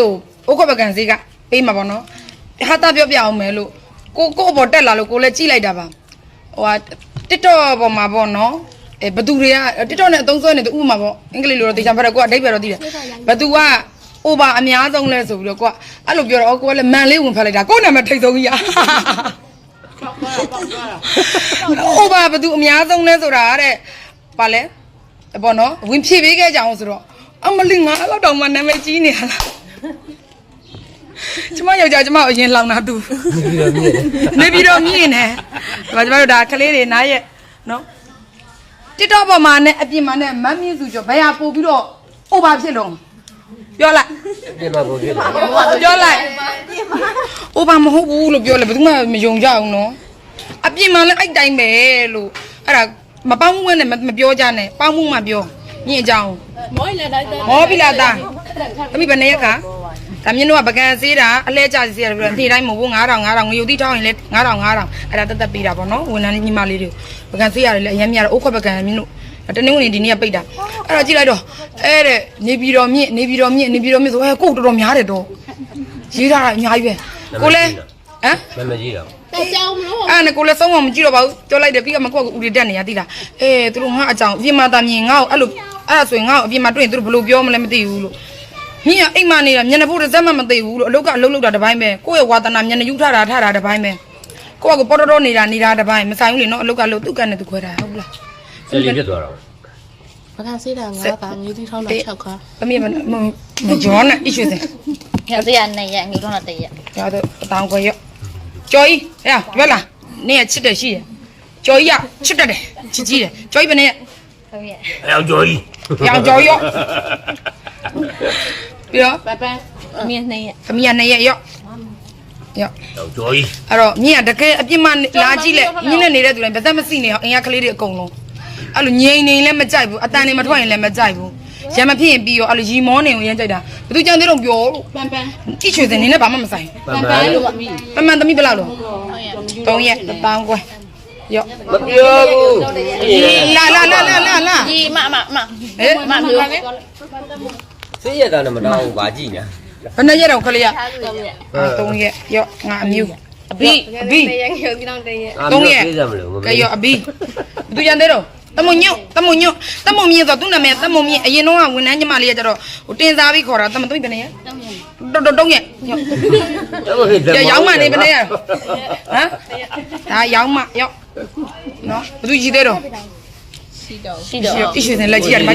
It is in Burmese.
ဥက္ကပကံစီကပေးမှာပေါ့နော်ဟာတာပြောပြအောင်မယ်လို့ကိုဘော်တက်လာလို့ကိုလည်းကြည့်လိုက်တာပါဟိုဟာ TikTok ပေါ်မှာပေါ့နော်ဘသူတွေက TikTok နဲ့အသုံးဆွဲနေသူဥပမာပေါ့အင်္ဂလိပ်လိုတော့တေချာဖတ်တော့ကိုကအဓိပ္ပာယ်တော့သိတယ်ဘသူက over အများဆုံးလဲဆိုပြီးတော့ကိုကအဲ့လိုပြောတော့ကိုကလည်းမန်လေးဝင်ဖတ်လိုက်တာကိုနာမည်ထိတ်ဆုံးကြီးover ဘသူအများဆုံးလဲဆိုတာတဲ့ပါလဲပေါ့နော်ဝင်ဖြည့်ပေးခဲ့ကြအောင်ဆိုတော့အမလီငါအဲ့လောက်တောင်မှနာမည်ကြီးနေရလားကျမယောက်ျားကျမအရင်လောင်တာသူနေပြီးတော့မြင်နေဒါကျမတို့ဒါကလေးတွေနားရဲ့နော် TikTok ပေါ်မှာနဲ့အပြင်မှာနဲ့မမြင့်စုကျော်ဘယ်ဟာပို့ပြီးတော့ over ဖြစ်လုံးပြောလိုက်ပြင်မှာပို့ဖြစ်တယ်ပြောလိုက် over မဟုတ်ဘူးလို့ပြောလဲဘယ်သူမှမယုံကြအောင်နော်အပြင်မှာလည်းအဲ့တိုင်းပဲလို့အဲ့ဒါမပေါင်းဝင်နဲ့မပြောကြနဲ့ပေါင်းမှုမှပြောညင်အကြောင်းမောပြီလားတာသမီးဘယ်နှစ်ရက်ကဒါမြင်တော့ပကံစေးတာအလဲကျစီရတယ်ပြီးတော့နေ့တိုင်းမဟုတ်ဘူး9000ငရုတ်တိထောင်းရင်လဲ9000အဲ့ဒါတက်တက်ပေးတာပေါ့နော်ဝန်ထမ်းညီမလေးတွေပကံစေးရတယ်လဲအရင်မြရတော့အိုးခွက်ပကံမြင်လို့တနေ့ဝင်ဒီနေ့ကပိတ်တာအဲ့တော့ကြည့်လိုက်တော့အဲ့တဲ့နေပြည်တော်မြင့်ဆိုကိုတော်တော်များတယ်တော့ရေးထားတာအများကြီးပဲကိုလဲဟမ်မကြီးတော့ကြောင်မလို့အဲ့နဲ့ကိုလည်းဆုံးမမကြည့်တော့ပါဘူးပြောလိုက်တယ်ပြီးတော့မကွက်ဦးတွေတက်နေရသိလားသူတို့ငါအကြောင်အပြင်မှာတာမြင်ငါ့ကိုအဲ့လိုအဲ့ဒါဆိုရင်ငါ့ကိုအပြင်မှာတွေ့ရင်သူတို့ဘယ်လိုပြောမလဲမသိဘူးလို့မြင်ရအိမ်မနေတာမျက်နှာဖို့တစ်စက်မှမသိဘူးလို့အလုတ်ကအလုတ်လောက်တာတစ်ပိုင်းပဲကိုယ့်ရဲ့ဝါသနာမျက်နှာယူထားတာတစ်ပိုင်းပဲကိုယ့်ကပေါ်တော်နေတာတစ်ပိုင်းမဆိုင်ဘူးလေနော်အလုတ်ကလုတ်သူ့ကန်နဲ့သူခွဲတာဟုတ်လားစလီဖြစ်သွားတော့ပကံစေးတာ9ခါငွေတိထောင်းတာ6ခါသမီးမကျော်နဲ့အစ်ရွှေစင်ရစေးရ2ရက်ငွေထောင်းတာ1ရက်ကျော်တော့တောင်းခွဲရောကျော်ကြီးဟဲ့ဒီဘက်လာနင်းရချစ်တယ်ရှိတယ်ကျော်ကြီးကချစ်တတ်တယ်ချစ်ကြီးတယ်ကျော်ကြီးဘယ်နဲ့3ရက်ယောက်ကျော်ကြီးကျော်ရောပြီးတော့ပပန်းအမြင်2ရက်သမီးက2ရက်ရောယောက်ကျော်ကြီးအဲ့တော့မြင်ကတကယ်အပြစ်မှလာကြည့်လက်မြင်နဲ့နေတဲ့သူတိုင်းဗသက်မသိနေအောင်အင်ရကလေးတွေအကုန်လုံးအဲ့လိုငြိမ်နေလည်းမကြိုက်ဘူးအတန်နေမထွက်ရင်လည်းမကြိုက်ဘူးရမဖြစ်ရင်ပြီးရောအဲ့လိုရီမောနေကိုရမ်းကြိုက်တာဘသူကြံသေးတော့ပြောလို့ပန်းကြည့်ချွေစင်နေနဲ့ဘာမှမဆိုင်ပန်းလို့သမီးပန်းသမီးဘယ်လောက်လို့3ရက်တောင်းခွဲရောမပြောဘူးလာဒီမဟဲ့မျိုးစိတ်ရတာနဲ့မတော်ဘူးဗာကြည့်ညာဘယ်နှစ်ရက်တော့ခလေးရ3ရက်ရောငါအမျိုးအဘီ3ရက်ငယ်ပြီးတော့1ရက်3ရက်ကရောအဘီဘသူကြံသေးတော့တမုံမြင့်ဆိုသူ့နာမည်တမုံမြင့်အရင်တော့ဝန်ထမ်းညီမလေးကကျတော့ဟိုတင်စားပြီးခေါ်တာတမသွင်းဘယ်နဲ့ရတုံးရက်ရောင်းမနေဘယ်နဲ့ရဟမ်ဒါရောင်းမရောက်နော်ဘသူကြီးသေးတော့ရှိတော့အစ်ရှင်လက်ကြီးရတယ်